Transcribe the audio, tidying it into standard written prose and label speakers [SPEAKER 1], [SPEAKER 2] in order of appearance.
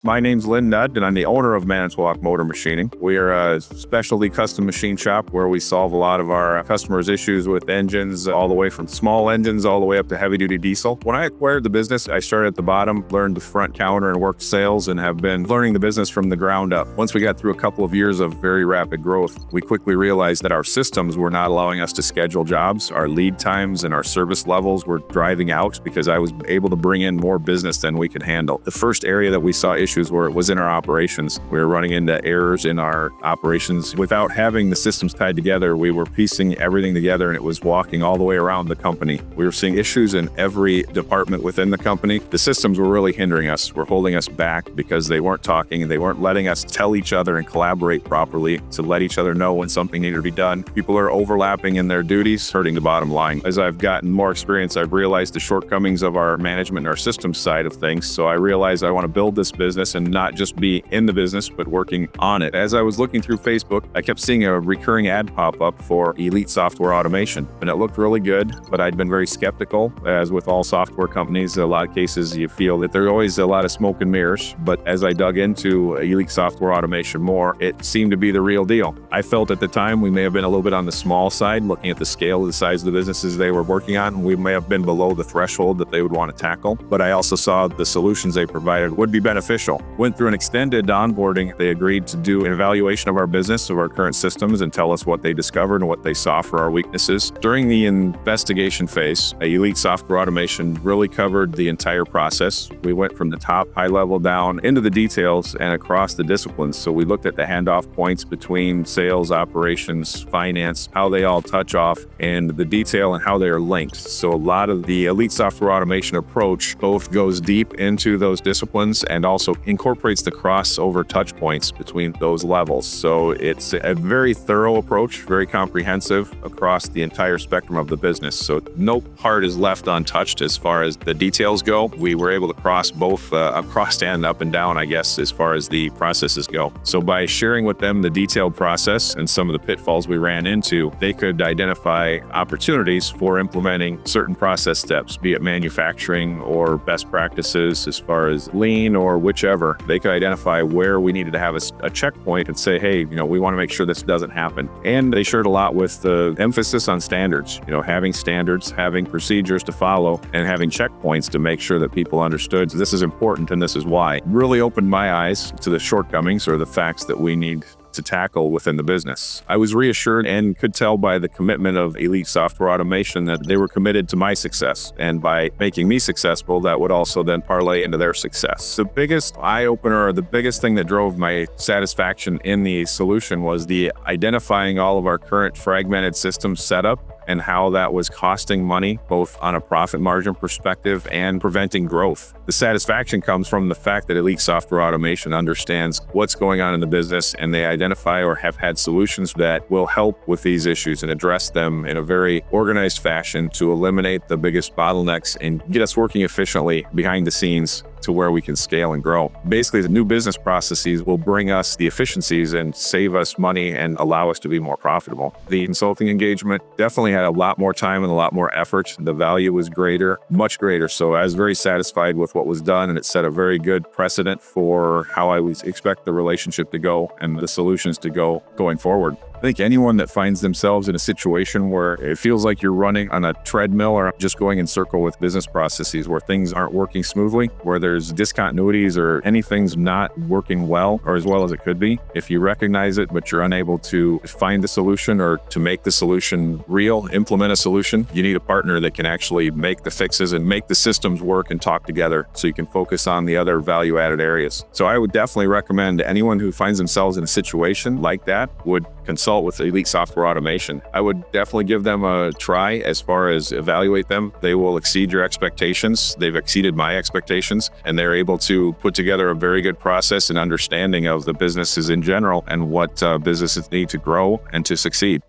[SPEAKER 1] My name's Lyn Nudd, and I'm the owner of Manitowoc Motor Machining. We are a specialty custom machine shop where we solve a lot of our customers' issues with engines, all the way from small engines all the way up to heavy-duty diesel. When I acquired the business, I started at the bottom, learned the front counter, and worked sales, and have been learning the business from the ground up. Once we got through a couple of years of very rapid growth, we quickly realized that our systems were not allowing us to schedule jobs. Our lead times and our service levels were driving out because I was able to bring in more business than we could handle. The first area that we saw issues was in our operations. We were running into errors in our operations. Without having the systems tied together, we were piecing everything together and it was walking all the way around the company. We were seeing issues in every department within the company. The systems were really hindering us, were holding us back because they weren't talking and they weren't letting us tell each other and collaborate properly to let each other know when something needed to be done. People are overlapping in their duties, hurting the bottom line. As I've gotten more experience, I've realized the shortcomings of our management and our systems side of things. So I realized I want to build this business and not just be in the business, but working on it. As I was looking through Facebook, I kept seeing a recurring ad pop up for Elite Software Automation, and it looked really good, but I'd been very skeptical. As with all software companies, a lot of cases you feel that there's always a lot of smoke and mirrors, but as I dug into Elite Software Automation more, it seemed to be the real deal. I felt at the time we may have been a little bit on the small side, looking at the scale of the size of the businesses they were working on. We may have been below the threshold that they would want to tackle, but I also saw the solutions they provided would be beneficial. Went through an extended onboarding. They agreed to do an evaluation of our business, of our current systems, and tell us what they discovered and what they saw for our weaknesses. During the investigation phase, Elite Software Automation really covered the entire process. We went from the top high level down into the details and across the disciplines. So we looked at the handoff points between sales, operations, finance, how they all touch off, and the detail and how they are linked. So a lot of the Elite Software Automation approach both goes deep into those disciplines and also incorporates the crossover touch points between those levels. So it's a very thorough approach, very comprehensive across the entire spectrum of the business. So no part is left untouched as far as the details go. We were able to cross both across and up and down, I guess, as far as the processes go. So by sharing with them the detailed process and some of the pitfalls we ran into, they could identify opportunities for implementing certain process steps, be it manufacturing or best practices as far as lean or whichever. They could identify where we needed to have a checkpoint and say, hey, we want to make sure this doesn't happen. And they shared a lot with the emphasis on standards, having standards, having procedures to follow, and having checkpoints to make sure that people understood this is important and this is why. Really opened my eyes to the shortcomings or the facts that we need to tackle within the business. I was reassured and could tell by the commitment of Elite Software Automation that they were committed to my success. And by making me successful, that would also then parlay into their success. The biggest eye-opener or the biggest thing that drove my satisfaction in the solution was the identifying all of our current fragmented systems setup and how that was costing money, both on a profit margin perspective and preventing growth. The satisfaction comes from the fact that Elite Software Automation understands what's going on in the business, and they identify or have had solutions that will help with these issues and address them in a very organized fashion to eliminate the biggest bottlenecks and get us working efficiently behind the scenes to where we can scale and grow. Basically, the new business processes will bring us the efficiencies and save us money and allow us to be more profitable. The consulting engagement definitely had a lot more time and a lot more effort. The value was greater, much greater. So I was very satisfied with what was done, and it set a very good precedent for how I would expect the relationship to go and the solutions to go going forward. I think anyone that finds themselves in a situation where it feels like you're running on a treadmill or just going in circle with business processes, where things aren't working smoothly, where there's discontinuities or anything's not working well or as well as it could be, if you recognize it but you're unable to find the solution or to make the solution real, implement a solution, you need a partner that can actually make the fixes and make the systems work and talk together so you can focus on the other value-added areas. So I would definitely recommend anyone who finds themselves in a situation like that would consult with Elite Software Automation. I would definitely give them a try as far as evaluate them. They will exceed your expectations. They've exceeded my expectations, and they're able to put together a very good process and understanding of the businesses in general and what businesses need to grow and to succeed.